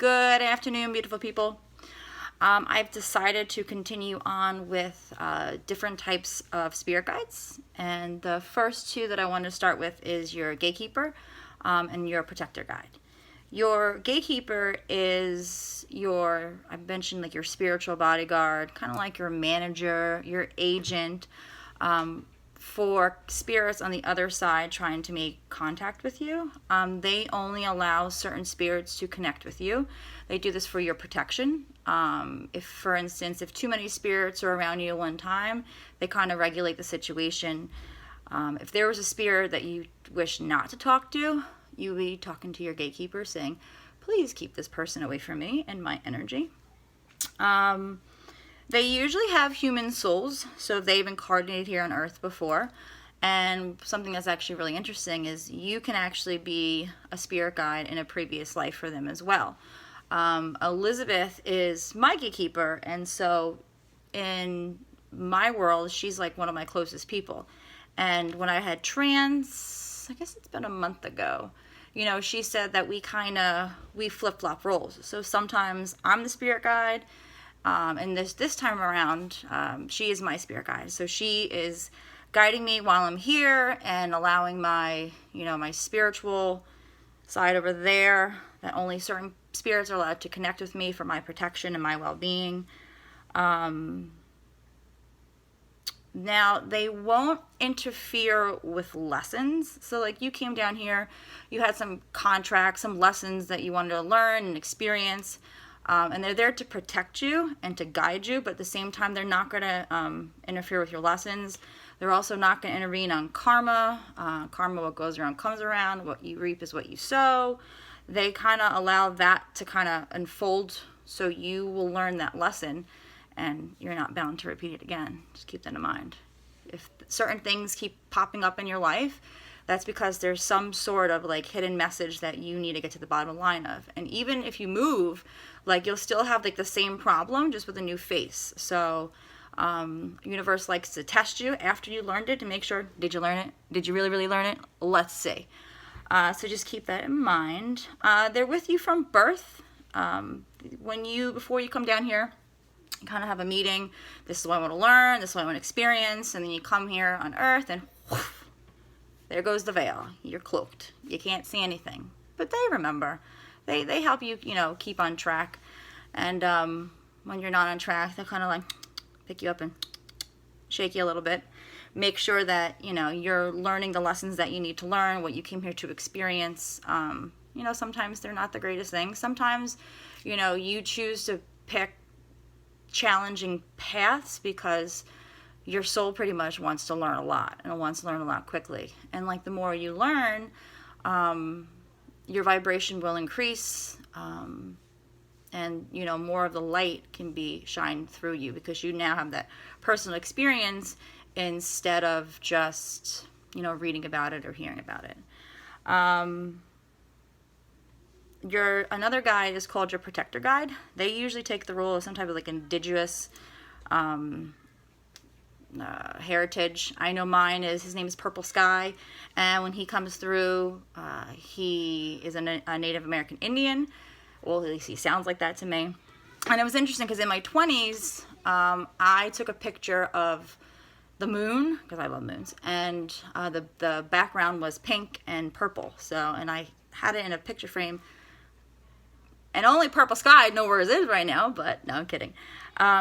Good afternoon, beautiful people. I've decided to continue on with different types of spirit guides, and the first two that I want to start with is your Gatekeeper and your Protector Guide. Your Gatekeeper is I mentioned like your spiritual bodyguard, kind of like your manager, your agent, for spirits on the other side trying to make contact with you. They only allow certain spirits to connect with you. They do this for your protection. If, for instance, if too many spirits are around you at one time, they kind of regulate the situation. If there was a spirit that you wish not to talk to, you would be talking to your Gatekeeper saying, please keep this person away from me and my energy. They usually have human souls, so they've incarnated here on Earth before. And something that's actually really interesting is you can actually be a spirit guide in a previous life for them as well. Elizabeth is my Gatekeeper, and so in my world, she's like one of my closest people. And when I had I guess it's been a month ago, she said that we flip-flop roles. So sometimes I'm the spirit guide, and this time around, she is my spirit guide. So she is guiding me while I'm here and allowing my spiritual side over there, that only certain spirits are allowed to connect with me for my protection and my well-being. Now, they won't interfere with lessons. So, like, you came down here, you had some contracts, some lessons that you wanted to learn and experience. And they're there to protect you and to guide you, but at the same time, they're not going to interfere with your lessons. They're also not going to intervene on karma. Karma, what goes around comes around. What you reap is what you sow. They kind of allow that to kind of unfold, so you will learn that lesson, and you're not bound to repeat it again. Just keep that in mind. If certain things keep popping up in your life, that's because there's some sort of like hidden message that you need to get to the bottom line of. And even if you move, like, you'll still have like the same problem, just with a new face. So universe likes to test you after you learned it to make sure, did you learn it? Did you really, really learn it? Let's see. So just keep that in mind. They're with you from birth. Before you come down here, you kind of have a meeting. This is what I want to learn. This is what I want to experience. And then you come here on Earth, and whoosh, there goes the veil. You're cloaked. You can't see anything. But they remember. They help you, keep on track. And when you're not on track, they kind of like pick you up and shake you a little bit. Make sure that, you're learning the lessons that you need to learn, what you came here to experience. Sometimes they're not the greatest things. Sometimes, you choose to pick challenging paths because your soul pretty much wants to learn a lot, and it wants to learn a lot quickly. And like the more you learn, your vibration will increase, and more of the light can be shined through you because you now have that personal experience instead of just reading about it or hearing about it. Another guide is called your Protector Guide. They usually take the role of some type of like indigenous heritage. I know his name is Purple Sky, and when he comes through, he is a Native American Indian. Well, at least he sounds like that to me. And it was interesting because in my 20s, I took a picture of the moon, because I love moons, and the background was pink and purple. And I had it in a picture frame. And only Purple Sky, I know where it is right now, but no, I'm kidding.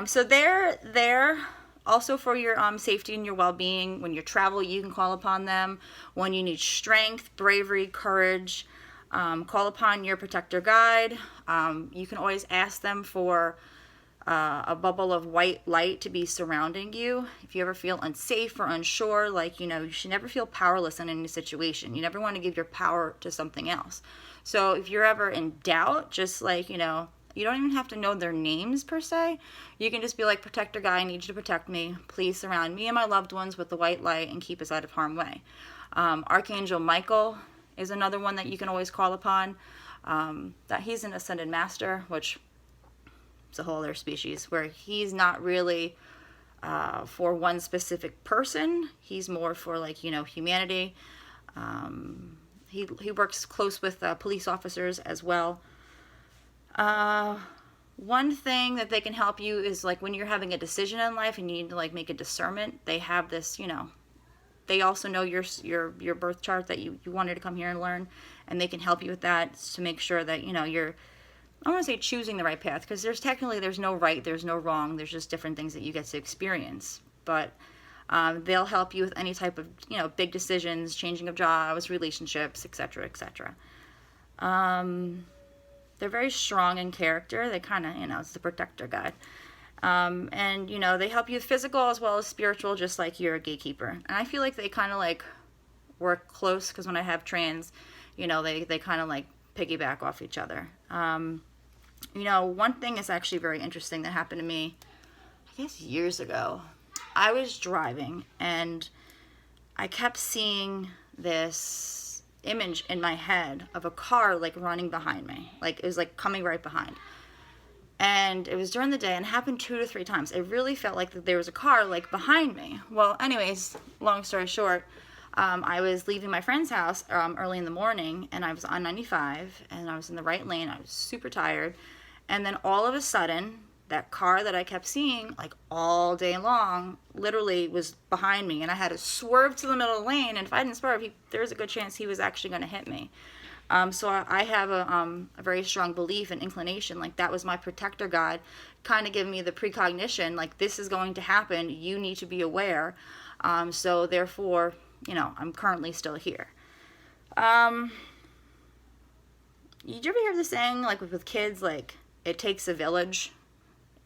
So they're there also for your safety and your well-being. When you travel, you can call upon them. When you need strength, bravery, courage, call upon your Protector Guide. You can always ask them for a bubble of white light to be surrounding you. If you ever feel unsafe or unsure, you should never feel powerless in any situation. You never want to give your power to something else. So if you're ever in doubt, just you don't even have to know their names per se. You can just be like, Protector Guide, I need you to protect me. Please surround me and my loved ones with the white light and keep us out of harm's way. Archangel Michael is another one that you can always call upon. That he's an ascended master, which is a whole other species, where he's not really for one specific person. He's more for humanity. He works close with police officers as well. One thing that they can help you is like when you're having a decision in life and you need to like make a discernment. They have this, they also know your birth chart that you wanted to come here and learn, and they can help you with that to make sure that you're, I don't want to say choosing the right path, because there's no right, there's no wrong, there's just different things that you get to experience. But they'll help you with any type of big decisions, changing of jobs, relationships, etc., etc. They're very strong in character. They kind of, it's the protector guide. And, they help you with physical as well as spiritual, just like you're a gatekeeper. And I feel like they kind of like work close, because when I have trans, they kind of like piggyback off each other. One thing is actually very interesting that happened to me, I guess years ago. I was driving and I kept seeing this image in my head of a car like running behind me, like it was like coming right behind, and it was during the day and it happened 2 to 3 times. It really felt like that there was a car like behind me. Well, anyways, long story short, I was leaving my friend's house early in the morning, and I was on 95 and I was in the right lane. I was super tired, and then all of a sudden that car that I kept seeing like all day long literally was behind me, and I had to swerve to the middle of the lane, and if I didn't swerve, there was a good chance he was actually going to hit me. So I have a very strong belief and inclination, like that was my protector God kind of giving me the precognition, like this is going to happen, you need to be aware. So therefore, I'm currently still here. Did you ever hear the saying, like with kids, like it takes a village?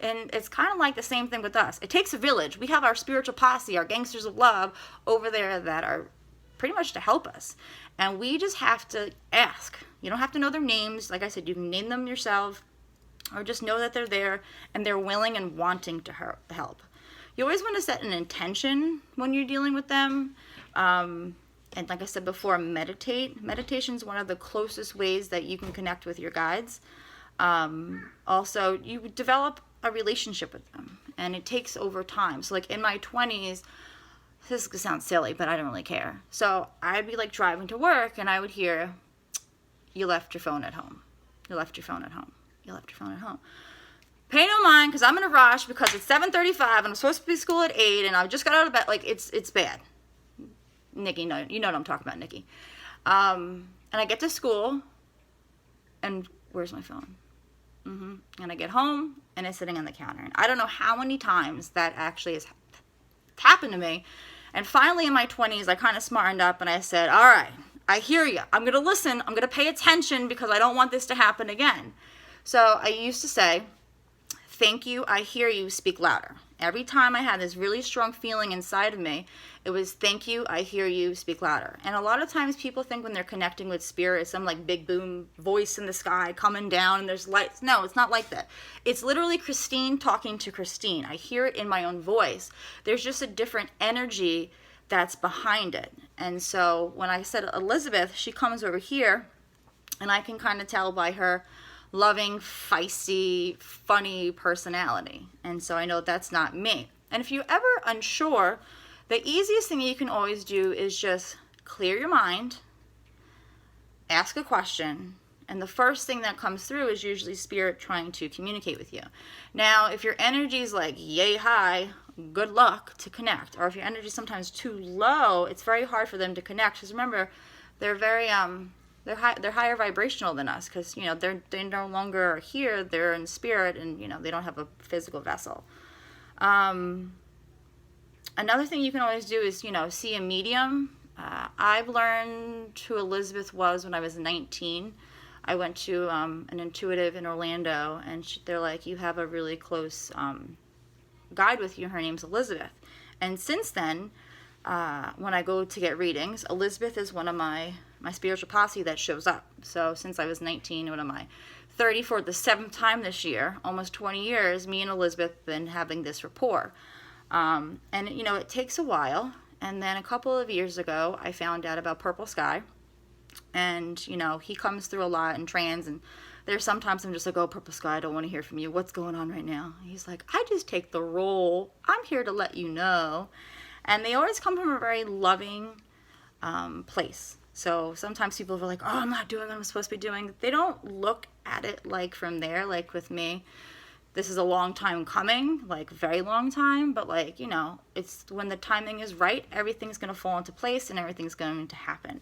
And it's kind of like the same thing with us. It takes a village. We have our spiritual posse, our gangsters of love over there that are pretty much to help us. And we just have to ask. You don't have to know their names. Like I said, you can name them yourself, or just know that they're there and they're willing and wanting to help. You always want to set an intention when you're dealing with them. And like I said before, meditate. Meditation is one of the closest ways that you can connect with your guides. Also, you develop a relationship with them, and it takes over time. So like in my 20s, this sounds silly, but I don't really care. So I'd be like driving to work and I would hear, you left your phone at home. You left your phone at home. You left your phone at home. Pay no mind, because I'm in a rush, because it's 7:35 and I'm supposed to be at school at 8 and I just got out of bed. Like it's bad. Nikki, no, you know what I'm talking about, Nikki. And I get to school and where's my phone? And I get home and it's sitting on the counter. And I don't know how many times that actually has happened to me. And finally in my 20s, I kind of smartened up and I said, all right, I hear you. I'm going to listen. I'm going to pay attention, because I don't want this to happen again. So I used to say, thank you, I hear you, speak louder. Every time I had this really strong feeling inside of me, it was thank you, I hear you, speak louder. And a lot of times people think when they're connecting with spirit, it's some like big boom voice in the sky coming down and there's lights. No, it's not like that. It's literally Christine talking to Christine. I hear it in my own voice. There's just a different energy that's behind it. And so when I said Elizabeth, she comes over here, and I can kind of tell by her loving, feisty, funny personality. And so I know that's not me. And if you're ever unsure, the easiest thing you can always do is just clear your mind, ask a question, and the first thing that comes through is usually spirit trying to communicate with you. Now, if your energy is like yay high, good luck to connect. Or if your energy is sometimes too low, it's very hard for them to connect. Because remember, they're very they're higher vibrational than us, because they no longer are here, they're in spirit, and they don't have a physical vessel. Another thing you can always do is see a medium. I've learned who Elizabeth was when I was 19. I went to an intuitive in Orlando, and they're like, you have a really close guide with you. Her name's Elizabeth. And since then, when I go to get readings, Elizabeth is one of my spiritual posse that shows up. So since I was 19, what am I? 30 for the 7th time this year, almost 20 years, me and Elizabeth have been having this rapport. And it takes a while. And then a couple of years ago, I found out about Purple Sky. And, he comes through a lot in trans, and there's sometimes I'm just like, oh, Purple Sky, I don't want to hear from you. What's going on right now? And he's like, I just take the role. I'm here to let you know. And they always come from a very loving place. So sometimes people are like, oh, I'm not doing what I'm supposed to be doing. They don't look at it like from there. Like with me, this is a long time coming, like very long time, but like, you know, it's when the timing is right, everything's going to fall into place and everything's going to happen.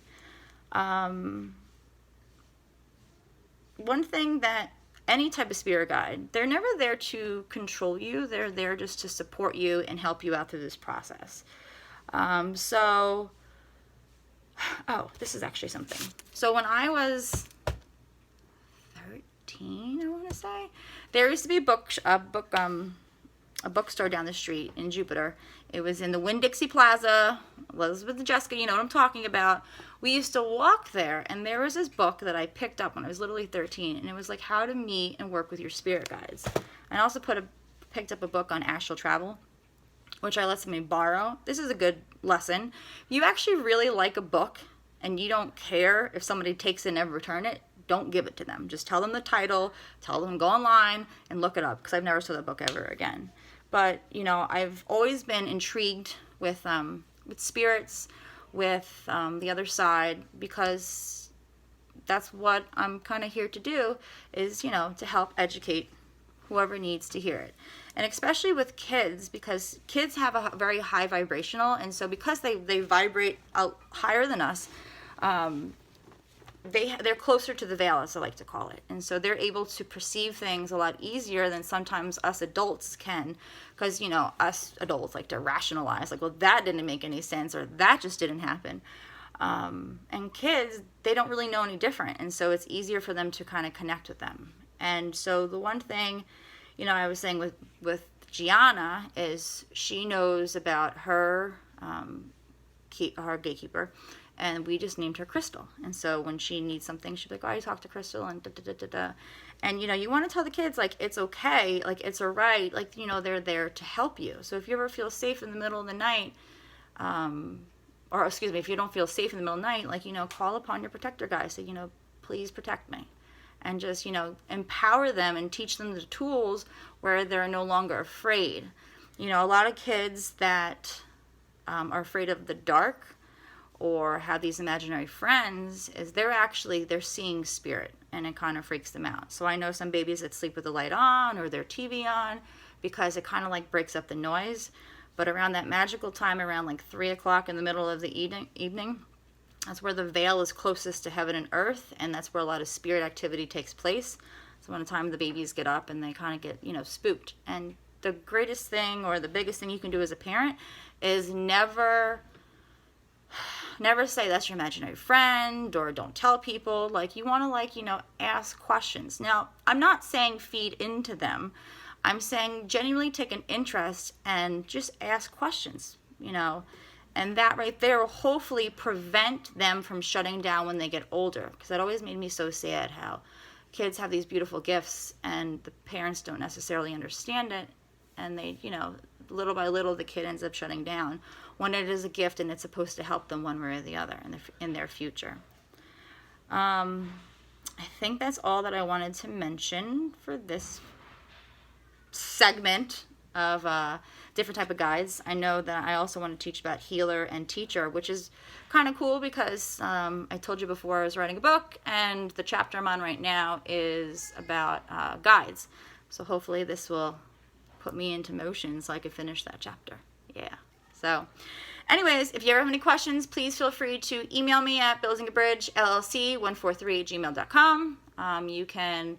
One thing that any type of spirit guide, they're never there to control you. They're there just to support you and help you out through this process. Oh, this is actually something. So when I was 13, I want to say, there used to be a bookstore down the street in Jupiter. It was in the Winn-Dixie Plaza. Elizabeth and Jessica, you know what I'm talking about. We used to walk there, and there was this book that I picked up when I was literally 13, and it was like how to meet and work with your spirit guides. I also picked up a book on astral travel, which I let somebody borrow. This is a good lesson. If you actually really like a book and you don't care if somebody takes it and never return it, don't give it to them. Just tell them the title, tell them go online and look it up, because I've never saw that book ever again. But, you know, I've always been intrigued with spirits, with the other side, because that's what I'm kind of here to do, is, you know, to help educate whoever needs to hear it. And especially with kids, because kids have a very high vibrational, and so because they vibrate out higher than us, they're closer to the veil, as I like to call it. And so they're able to perceive things a lot easier than sometimes us adults can, because, you know, us adults like to rationalize, like, well, that didn't make any sense, or that just didn't happen. And kids, they don't really know any different, and so it's easier for them to kind of connect with them. And so the one thing, you know, I was saying with Gianna is she knows about her gatekeeper, and we just named her Crystal. And so when she needs something, she'll be like, oh, I talked to Crystal, and da-da-da-da-da. And, you know, you want to tell the kids, like, it's okay, like, it's all right, like, you know, they're there to help you. So if you ever feel safe in the middle of the night, or excuse me, if you don't feel safe in the middle of the night, like, you know, call upon your protector guys, say, you know, please protect me. And just, you know, empower them and teach them the tools where they're no longer afraid. You know, a lot of kids that are afraid of the dark or have these imaginary friends, is they're seeing spirit, and it kind of freaks them out. So I know some babies that sleep with the light on or their TV on, because it kind of like breaks up the noise. But around that magical time, around like 3 o'clock in the middle of the evening, that's where the veil is closest to heaven and earth, and that's where a lot of spirit activity takes place. So when the time the babies get up and they kind of get, you know, spooked. And the greatest thing, or the biggest thing you can do as a parent, is never say that's your imaginary friend, or don't tell people. Like, you want to, like, you know, ask questions. Now, I'm not saying feed into them. I'm saying genuinely take an interest and just ask questions, you know. And that right there will hopefully prevent them from shutting down when they get older. Because that always made me so sad, how kids have these beautiful gifts and the parents don't necessarily understand it. And they, you know, little by little, the kid ends up shutting down when it is a gift and it's supposed to help them one way or the other in their future. I think that's all that I wanted to mention for this segment of different type of guides. I know that I also want to teach about healer and teacher, which is kind of cool because I told you before I was writing a book, and the chapter I'm on right now is about guides. So hopefully this will put me into motion so I can finish that chapter. Yeah. So anyways, if you ever have any questions, please feel free to email me at buildingabridge143@gmail.com. You can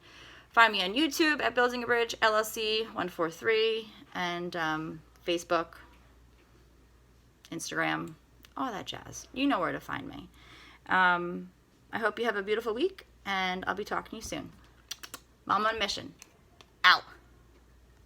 find me on YouTube at Building a Bridge LLC 143, and Facebook, Instagram, all that jazz. You know where to find me. I hope you have a beautiful week, and I'll be talking to you soon. Mom on mission. Out.